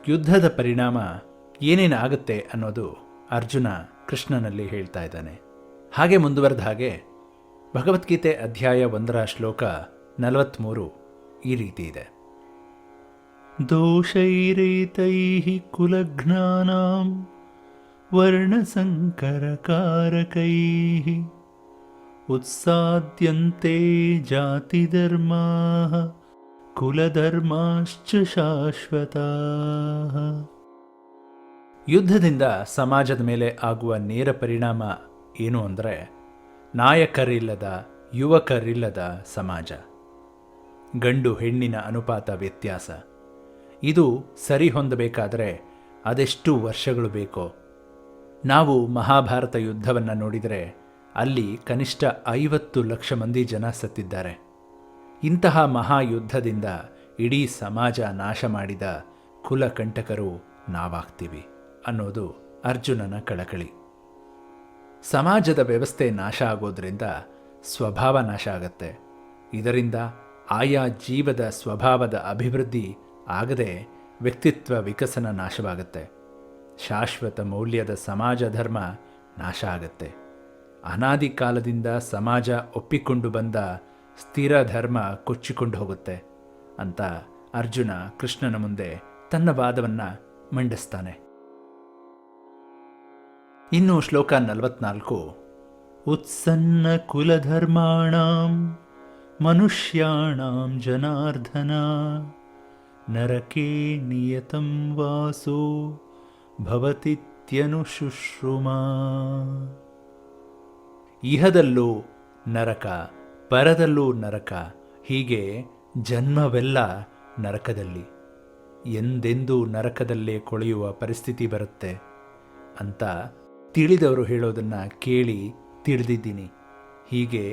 ಯುದ್ಧದ ಪರಿಣಾಮ ಏನೇನು ಆಗುತ್ತೆ ಅನ್ನೋದು ಅರ್ಜುನ ಕೃಷ್ಣನಲ್ಲಿ ಹೇಳ್ತಾ ಇದ್ದಾನೆ. ಹಾಗೆ ಮುಂದುವರೆದ ಹಾಗೆ ಭಗವದ್ಗೀತೆ ಅಧ್ಯಾಯ 1 ಶ್ಲೋಕ 43 ಈ ರೀತಿ ಇದೆ. ದೋಷೈರೇತೈಃ ಕುಲಘ್ನಾನಾಂ ವರ್ಣಸಂಕರಕಾರಕೈಃ ಉತ್ಸಾದ್ಯಂತೆ ಜಾತಿಧರ್ಮಾಃ ಕುಲಧರ್ಮಾಶ್ಚ ಶಾಶ್ವತಾಃ. ಯುದ್ಧದಿಂದ ಸಮಾಜದ ಮೇಲೆ ಆಗುವ ನೇರ ಪರಿಣಾಮ ಏನು ಅಂದರೆ ನಾಯಕರಿಲ್ಲದ, ಯುವಕರಿಲ್ಲದ ಸಮಾಜ, ಗಂಡು ಹೆಣ್ಣಿನ ಅನುಪಾತ ವ್ಯತ್ಯಾಸ. ಇದು ಸರಿ ಹೊಂದಬೇಕಾದರೆ ಅದೆಷ್ಟು ವರ್ಷಗಳು ಬೇಕೋ. ನಾವು ಮಹಾಭಾರತ ಯುದ್ಧವನ್ನು ನೋಡಿದರೆ ಅಲ್ಲಿ ಕನಿಷ್ಠ 50 ಲಕ್ಷ ಮಂದಿ ಜನ ಸತ್ತಿದ್ದಾರೆ. ಇಂತಹ ಮಹಾಯುದ್ಧದಿಂದ ಇಡೀ ಸಮಾಜ ನಾಶ ಮಾಡಿದ ಕುಲಕಂಟಕರು ನಾವಾಗ್ತೀವಿ ಅನ್ನೋದು ಅರ್ಜುನನ ಕಳಕಳಿ. ಸಮಾಜದ ವ್ಯವಸ್ಥೆ ನಾಶ ಆಗೋದ್ರಿಂದ ಸ್ವಭಾವ ನಾಶ ಆಗತ್ತೆ. ಇದರಿಂದ ಆಯಾ ಜೀವದ ಸ್ವಭಾವದ ಅಭಿವೃದ್ಧಿ ಆಗದೆ ವ್ಯಕ್ತಿತ್ವ ವಿಕಸನ ನಾಶವಾಗತ್ತೆ. ಶಾಶ್ವತ ಮೌಲ್ಯದ ಸಮಾಜ ಧರ್ಮ ನಾಶ ಆಗತ್ತೆ. ಅನಾದಿ ಕಾಲದಿಂದ ಸಮಾಜ ಒಪ್ಪಿಕೊಂಡು ಬಂದ ಸ್ಥಿರ ಧರ್ಮ ಕೊಚ್ಚಿಕೊಂಡು ಹೋಗುತ್ತೆ ಅಂತ ಅರ್ಜುನ ಕೃಷ್ಣನ ಮುಂದೆ ತನ್ನ ವಾದವನ್ನು ಮಂಡಿಸ್ತಾನೆ. ಇನ್ನು ಶ್ಲೋಕ 44, ಉತ್ಸನ್ನ ಕುಲಧರ್ಮಾಣಾಂ ಮನುಷ್ಯಾಣಾಂ ಜನಾರ್ದನ ನರಕೇ ನಿಯತಂ ವಾಸೋ ಭವತಿತ್ಯನುಶುಶ್ರುಮಾ. ಇಹದಲ್ಲೂ ನರಕ, ಪರದಲ್ಲೂ ನರಕ, ಹೀಗೆ ಜನ್ಮವೆಲ್ಲ ನರಕದಲ್ಲಿ, ಎಂದೆಂದೂ ನರಕದಲ್ಲೇ ಕೊಳೆಯುವ ಪರಿಸ್ಥಿತಿ ಬರುತ್ತೆ ಅಂತ ತಿಳಿದವರು ಹೇಳೋದನ್ನು ಕೇಳಿ ತಿಳಿದಿದ್ದೀನಿ. ಹೀಗೆ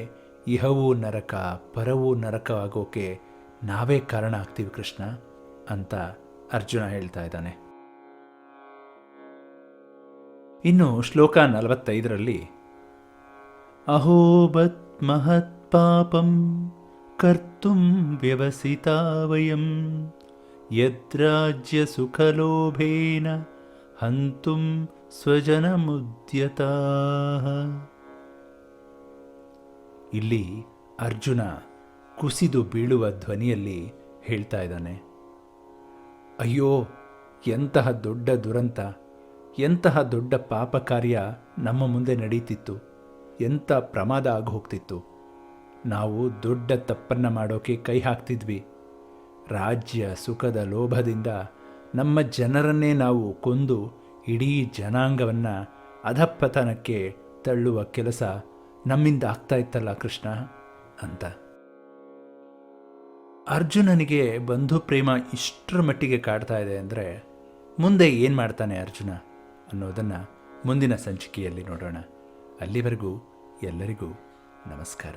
ಇಹವೂ ನರಕ, ಪರವೂ ನರಕ ಆಗೋಕೆ ನಾವೇ ಕಾರಣ ಆಗ್ತೀವಿ ಕೃಷ್ಣ ಅಂತ ಅರ್ಜುನ ಹೇಳ್ತಾ ಇದ್ದಾನೆ. ಇನ್ನು ಶ್ಲೋಕ 45ರಲ್ಲಿ ಅಹೋಬತ್ ಮಹತ್ ಪಾಪಂ ಕರ್ತುಂ ವ್ಯವಸಿತಾ ವಯಂ ಯದ್ರಾಜ್ಯ ಸುಖಲೋಭೇನ ಹಂತುಂ ಸ್ವಜನಮುದ್ಯತಾಃ. ಇಲ್ಲಿ ಅರ್ಜುನ ಕುಸಿದು ಬೀಳುವ ಧ್ವನಿಯಲ್ಲಿ ಹೇಳ್ತಾ ಇದ್ದಾನೆ, ಅಯ್ಯೋ, ಎಂತಹ ದೊಡ್ಡ ದುರಂತ, ಎಂತಹ ದೊಡ್ಡ ಪಾಪ ಕಾರ್ಯ ನಮ್ಮ ಮುಂದೆ ನಡೀತಿತ್ತು, ಎಂಥ ಪ್ರಮಾದ ಆಗಿ ಹೋಗ್ತಿತ್ತು. ನಾವು ದೊಡ್ಡ ತಪ್ಪನ್ನು ಮಾಡೋಕೆ ಕೈ ಹಾಕ್ತಿದ್ವಿ. ರಾಜ್ಯ ಸುಖದ ಲೋಭದಿಂದ ನಮ್ಮ ಜನರನ್ನೇ ನಾವು ಕೊಂದು ಇಡೀ ಜನಾಂಗವನ್ನು ಅಧಃಪತನಕ್ಕೆ ತಳ್ಳುವ ಕೆಲಸ ನಮ್ಮಿಂದ ಆಗ್ತಾ ಇತ್ತಲ್ಲ ಕೃಷ್ಣ ಅಂತ. ಅರ್ಜುನನಿಗೆ ಬಂಧು ಪ್ರೇಮ ಇಷ್ಟರ ಮಟ್ಟಿಗೆ ಕಾಡ್ತಾ ಇದೆ ಅಂದರೆ ಮುಂದೆ ಏನು ಮಾಡ್ತಾನೆ ಅರ್ಜುನ ಅನ್ನೋದನ್ನು ಮುಂದಿನ ಸಂಚಿಕೆಯಲ್ಲಿ ನೋಡೋಣ. ಅಲ್ಲಿವರೆಗೂ ಎಲ್ಲರಿಗೂ ನಮಸ್ಕಾರ.